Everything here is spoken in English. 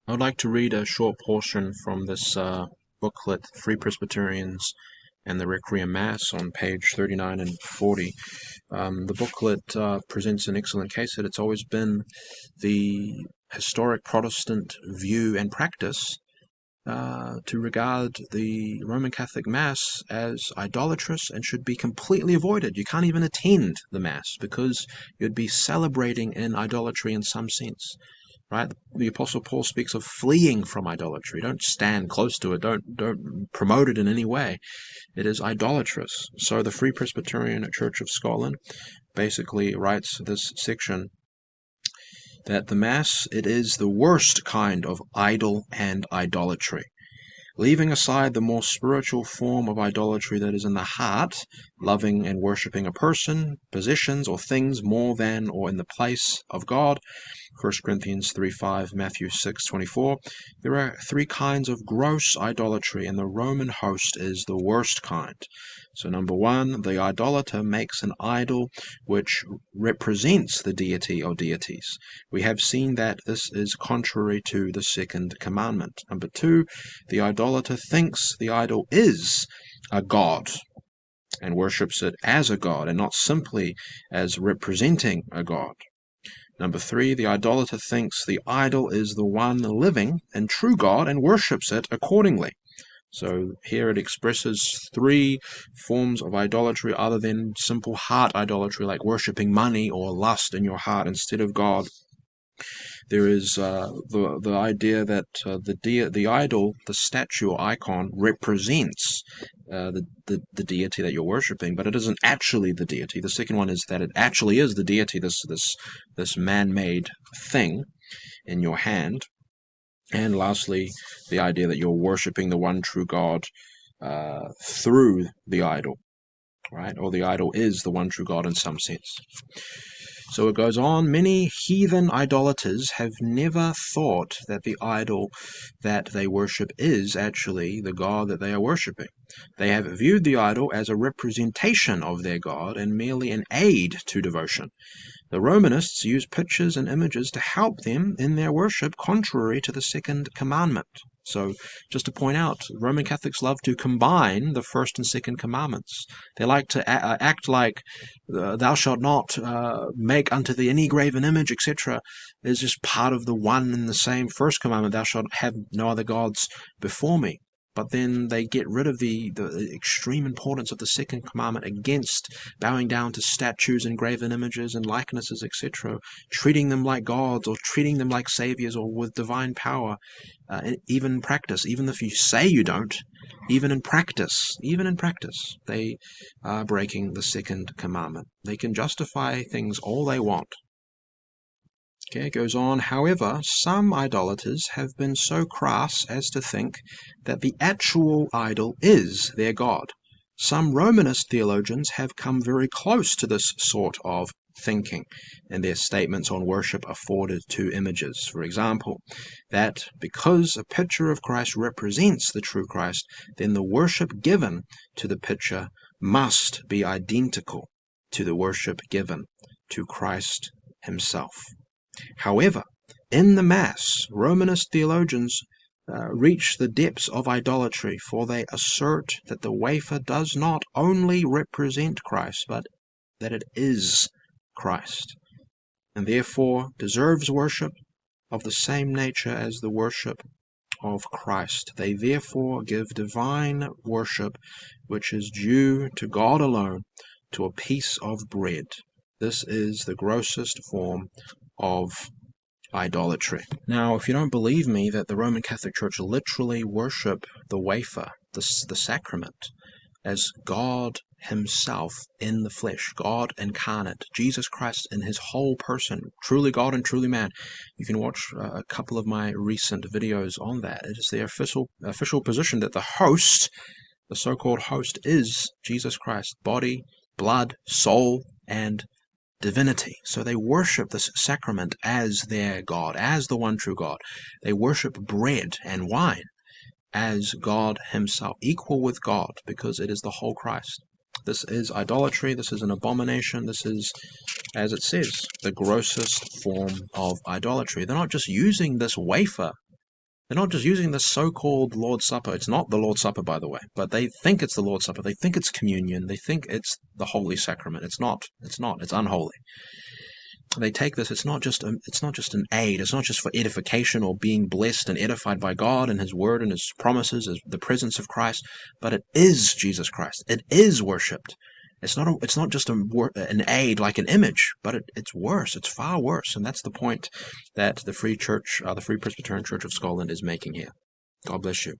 I would like to read a short portion from this booklet, Free Presbyterians and the Requiem Mass, on page 39 and 40. The booklet presents an excellent case that it's always been the historic Protestant view and practice to regard the Roman Catholic Mass as idolatrous and should be completely avoided. You can't even attend the Mass because you'd be celebrating in idolatry in some sense. Right? The Apostle Paul speaks of fleeing from idolatry. Don't stand close to it. Don't promote it in any way. It is idolatrous. So the Free Presbyterian Church of Scotland basically writes this section that the Mass, it is the worst kind of idol and idolatry. Leaving aside the more spiritual form of idolatry that is in the heart, loving and worshipping a person, possessions, or things more than or in the place of God, 1 Corinthians 3:5, Matthew 6:24, there are three kinds of gross idolatry, and the Roman host is the worst kind. So number one, the idolater makes an idol which represents the deity or deities. We have seen that this is contrary to the second commandment. Number two, the idolater thinks the idol is a god and worships it as a god and not simply as representing a god. Number three, the idolater thinks the idol is the one living and true God and worships it accordingly. So here it expresses three forms of idolatry other than simple heart idolatry, like worshipping money or lust in your heart instead of God. There is the idea that the idol, the statue or icon, represents the deity that you're worshipping, but it isn't actually the deity. The second one is that it actually is the deity, this man-made thing in your hand. And lastly, the idea that you're worshipping the one true God through the idol, right? Or the idol is the one true God in some sense. So it goes on, many heathen idolaters have never thought that the idol that they worship is actually the God that they are worshipping. They have viewed the idol as a representation of their God and merely an aid to devotion. The Romanists use pictures and images to help them in their worship, contrary to the second commandment. So, just to point out, Roman Catholics love to combine the first and second commandments. They like to act like thou shalt not make unto thee any graven image, etc. is just part of the one and the same first commandment, thou shalt have no other gods before me. But then they get rid of the extreme importance of the second commandment against bowing down to statues and graven images and likenesses, etc., treating them like gods or treating them like saviors or with divine power, even in practice. Even if you say you don't, even in practice, they are breaking the second commandment. They can justify things all they want. Okay, it goes on. However, some idolaters have been so crass as to think that the actual idol is their God. Some Romanist theologians have come very close to this sort of thinking in their statements on worship afforded to images. For example, that because a picture of Christ represents the true Christ, then the worship given to the picture must be identical to the worship given to Christ himself. However, in the Mass, Romanist theologians reach the depths of idolatry, for they assert that the wafer does not only represent Christ, but that it is Christ, and therefore deserves worship of the same nature as the worship of Christ. They therefore give divine worship, which is due to God alone, to a piece of bread. This is the grossest form of idolatry. Now, if you don't believe me that the Roman Catholic Church literally worship the wafer, the sacrament, as God himself in the flesh, God incarnate, Jesus Christ in his whole person, truly God and truly man, you can watch a couple of my recent videos on that. It is their official position that the host, the so-called host, is Jesus Christ, body, blood, soul, and divinity. So they worship this sacrament as their God, as the one true God. They worship bread and wine as God himself, equal with God, because it is the whole Christ. This is idolatry. This is an abomination. This is, as it says, the grossest form of idolatry. They're not just using this wafer They're not just using the so-called Lord's Supper. It's not the Lord's Supper, by the way, but they think it's the Lord's Supper. They think it's communion. They think it's the Holy Sacrament. It's not. It's not. It's unholy. They take this. It's not just an aid. It's not just for edification or being blessed and edified by God and His Word and His promises, as the presence of Christ, but it is Jesus Christ. It is worshipped. It's not just an aid like an image, but it's worse. It's far worse, and that's the point that the Free Church, the Free Presbyterian Church of Scotland, is making here. God bless you.